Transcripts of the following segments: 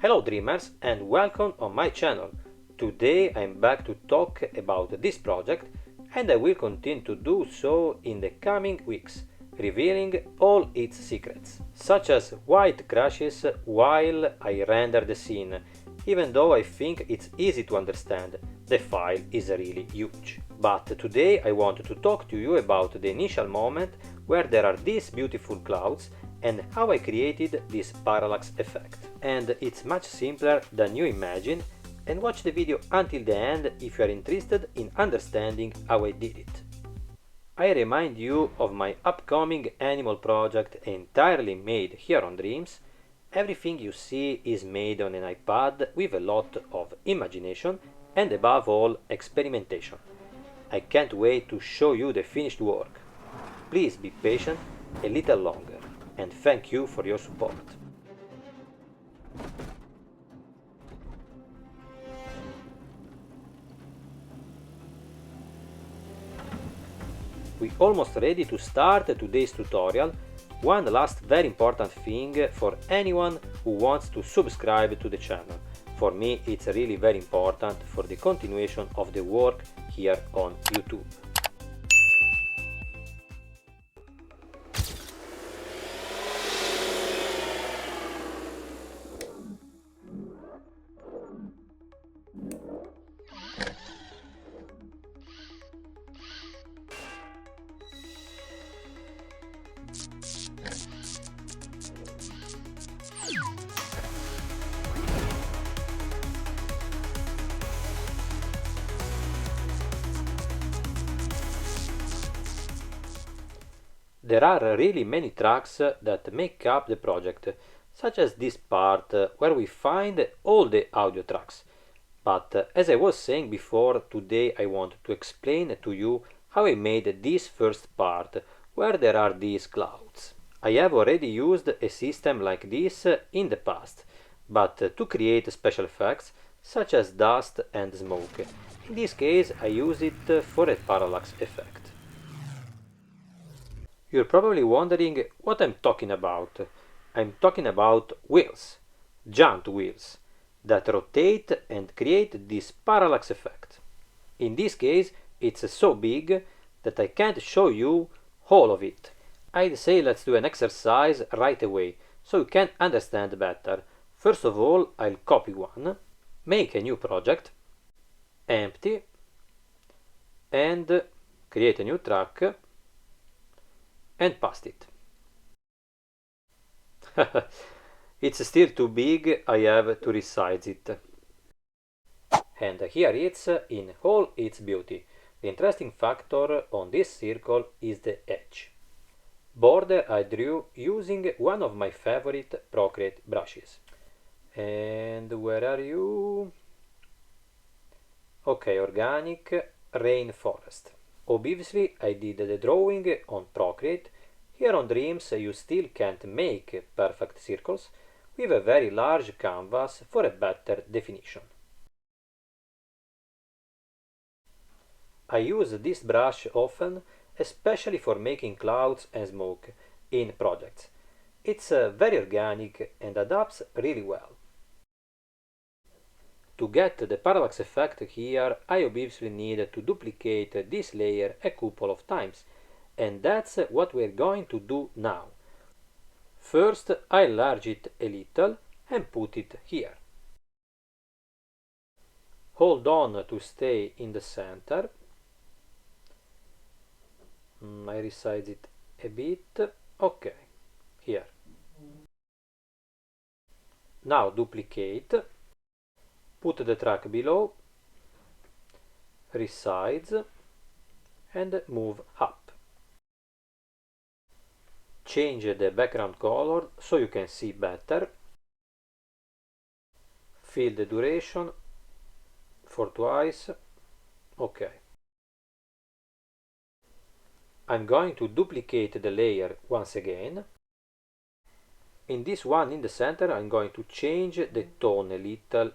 Hello dreamers and welcome on my channel. Today I'm back to talk about this project and I will continue to do so in the coming weeks, revealing all its secrets, such as why it crashes while I render the scene, even though I think it's easy to understand, the file is really huge. But today I want to talk to you about the initial moment where there are these beautiful clouds and how I created this parallax effect. And it's much simpler than you imagine, and watch the video until the end if you are interested in understanding how I did it. I remind you of my upcoming animal project entirely made here on Dreams. Everything you see is made on an iPad with a lot of imagination and above all experimentation. I can't wait to show you the finished work. Please be patient a little longer, and thank you for your support. We're almost ready to start today's tutorial. One last very important thing for anyone who wants to subscribe to the channel. For me it's really very important for the continuation of the work here on YouTube. There are really many tracks that make up the project, such as this part where we find all the audio tracks. But as I was saying before, today I want to explain to you how I made this first part, where there are these clouds. I have already used a system like this in the past, but to create special effects, such as dust and smoke. In this case I use it for a parallax effect. You're probably wondering what I'm talking about. I'm talking about wheels, giant wheels, that rotate and create this parallax effect. In this case, it's so big that I can't show you all of it. I'd say let's do an exercise right away, so you can understand better. First of all, I'll copy one, make a new project, empty, and create a new track, and paste it. It's still too big, I have to resize it. And here it's in all its beauty. The interesting factor on this circle is the edge. Border I drew using one of my favorite Procreate brushes. And where are you? Okay, organic rainforest. Obviously I did the drawing on Procreate. Here on Dreams you still can't make perfect circles with a very large canvas for a better definition. I use this brush often, especially for making clouds and smoke in projects. It's very organic and adapts really well. To get the parallax effect here, I obviously need to duplicate this layer a couple of times, and that's what we're going to do now. First, I enlarge it a little and put it here. Hold on to stay in the center. I resize it a bit. Okay, here. Now duplicate. Put the track below, resize, and move up. Change the background color so you can see better. Fill the duration for twice. Okay. I'm going to duplicate the layer once again. In this one in the center I'm going to change the tone a little.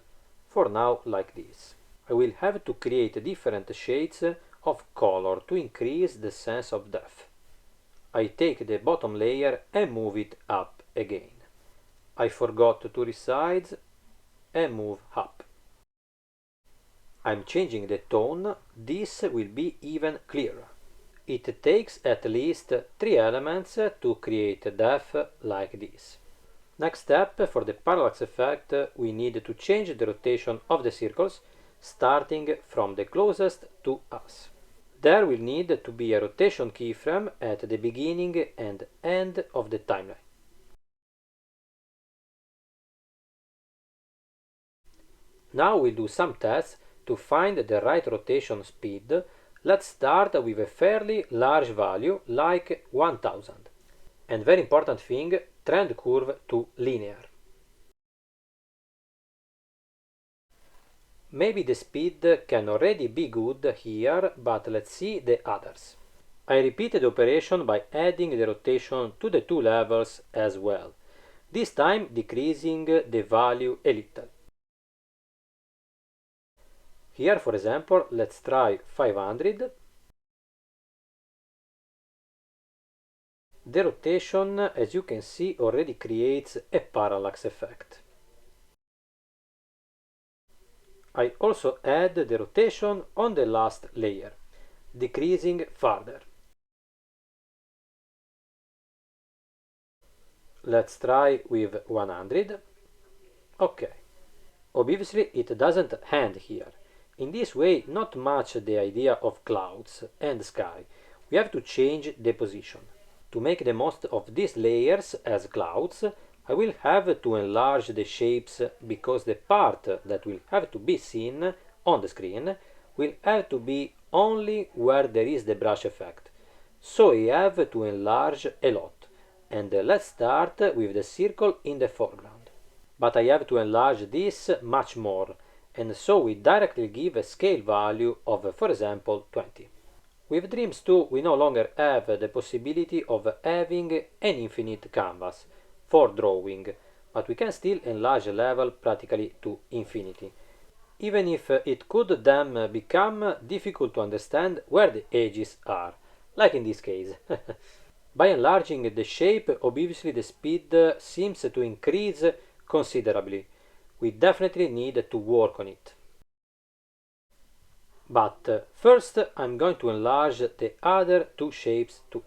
For now, like this. I will have to create different shades of color to increase the sense of depth. I take the bottom layer and move it up again. I forgot to resize, and move up. I'm changing the tone, this will be even clearer. It takes at least 3 elements to create a depth like this. Next step, for the parallax effect, we need to change the rotation of the circles, starting from the closest to us. There will need to be a rotation keyframe at the beginning and end of the timeline. Now we'll do some tests to find the right rotation speed. Let's start with a fairly large value like 1000. And very important thing, trend curve to linear. Maybe the speed can already be good here, but let's see the others. I repeated the operation by adding the rotation to the two levels as well, this time decreasing the value a little. Here, for example, let's try 500. The rotation, as you can see, already creates a parallax effect. I also add the rotation on the last layer, decreasing further. Let's try with 100. Okay. Obviously it doesn't end here. In this way, not much the idea of clouds and sky. We have to change the position. To make the most of these layers as clouds, I will have to enlarge the shapes because the part that will have to be seen on the screen will have to be only where there is the brush effect. So I have to enlarge a lot. And let's start with the circle in the foreground. But I have to enlarge this much more, and so we directly give a scale value of, for example, 20. With Dreams 2 we no longer have the possibility of having an infinite canvas for drawing, but we can still enlarge a level practically to infinity, even if it could then become difficult to understand where the edges are, like in this case. By enlarging the shape, obviously the speed seems to increase considerably. We definitely need to work on it. But first I'm going to enlarge the other two shapes too.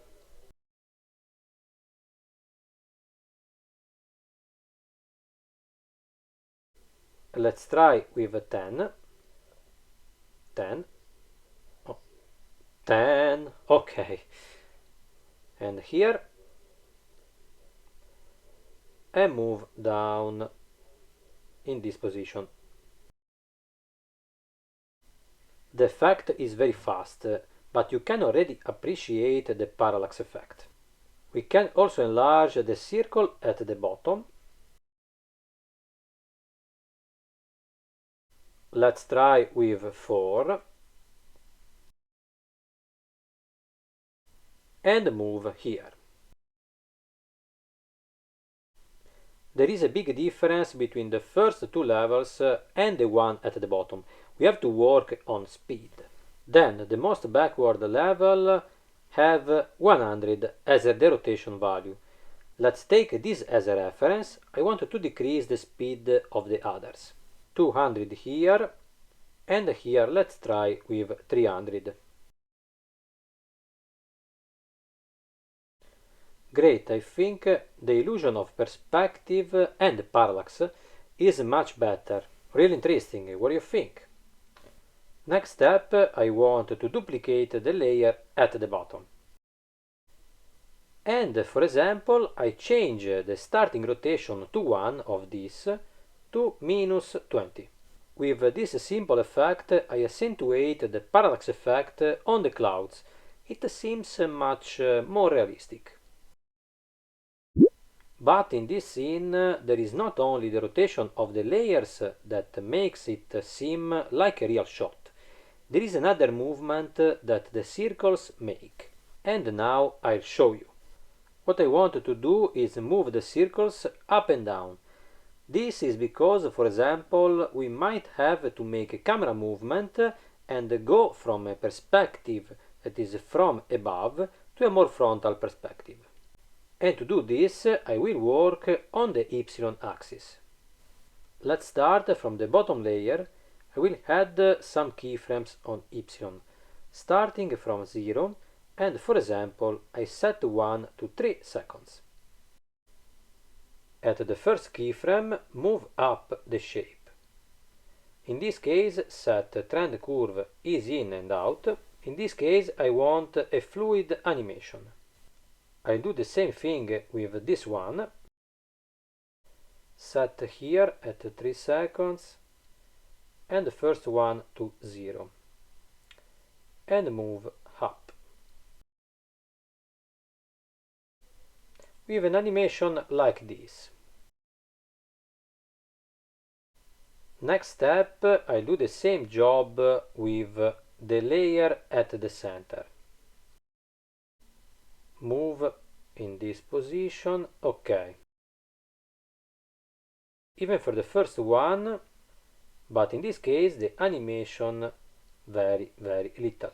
Let's try with 10. 10. Oh, 10. Okay. And here, and move down in this position. The effect is very fast, but you can already appreciate the parallax effect. We can also enlarge the circle at the bottom. Let's try with 4. And move here. There is a big difference between the first two levels and the one at the bottom. We have to work on speed. Then the most backward level have 100 as the rotation value. Let's take this as a reference. I want to decrease the speed of the others. 200 here, and here let's try with 300. Great, I think the illusion of perspective and parallax is much better. Really interesting, what do you think? Next step, I want to duplicate the layer at the bottom. And for example, I change the starting rotation to 1 of this to -20. With this simple effect, I accentuate the parallax effect on the clouds. It seems much more realistic. But in this scene, there is not only the rotation of the layers that makes it seem like a real shot. There is another movement that the circles make. And now I'll show you. What I want to do is move the circles up and down. This is because, for example, we might have to make a camera movement and go from a perspective that is from above to a more frontal perspective. And to do this, I will work on the Y axis. Let's start from the bottom layer. I will add some keyframes on Y, starting from 0, and for example I set one to 3 seconds. At the first keyframe, move up the shape. In this case, set trend curve ease in and out. In this case, I want a fluid animation. I do the same thing with this one. Set here at 3 seconds and the first one to 0. And move up. With an animation like this. Next step, I do the same job with the layer at the center. Move in this position, ok. Even for the first one, but in this case the animation very little.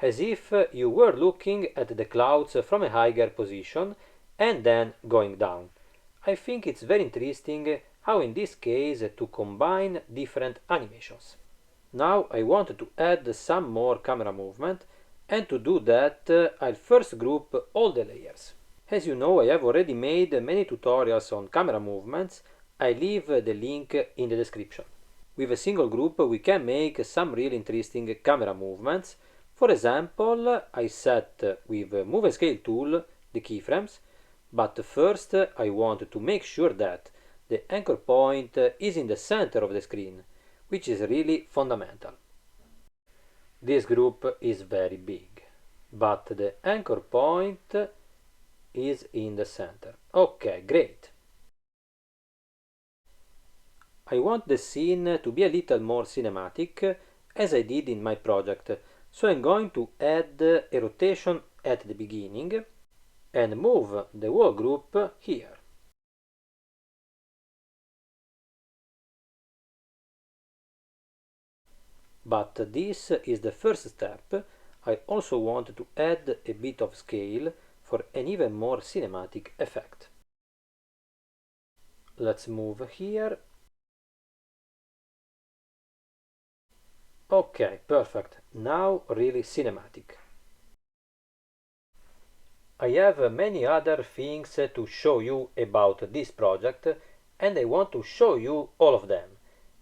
As if you were looking at the clouds from a higher position and then going down. I think it's very interesting how in this case to combine different animations. Now I want to add some more camera movement, and to do that I'll first group all the layers. As you know, I have already made many tutorials on camera movements. I leave the link in the description. With a single group we can make some really interesting camera movements. For example, I set with Move and Scale tool the keyframes, but first I want to make sure that the anchor point is in the center of the screen, which is really fundamental. This group is very big, but the anchor point is in the center. Okay, great. I want the scene to be a little more cinematic, as I did in my project, so I'm going to add a rotation at the beginning and move the whole group here. But this is the first step. I also want to add a bit of scale for an even more cinematic effect. Let's move here. Okay, perfect. Now really cinematic. I have many other things to show you about this project, and I want to show you all of them.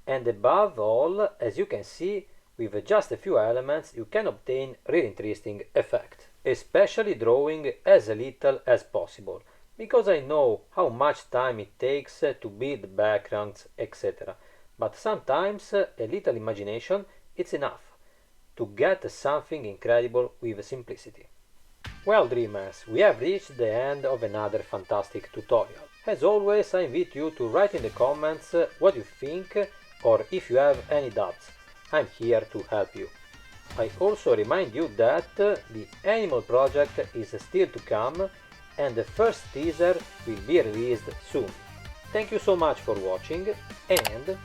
And above all, as you can see, with just a few elements you can obtain really interesting effect, especially drawing as little as possible, because I know how much time it takes to build backgrounds, etc. But sometimes a little imagination it's enough to get something incredible with simplicity. Well, dreamers, we have reached the end of another fantastic tutorial. As always, I invite you to write in the comments what you think, or if you have any doubts. I'm here to help you. I also remind you that the Animal project is still to come, and the first teaser will be released soon. Thank you so much for watching, and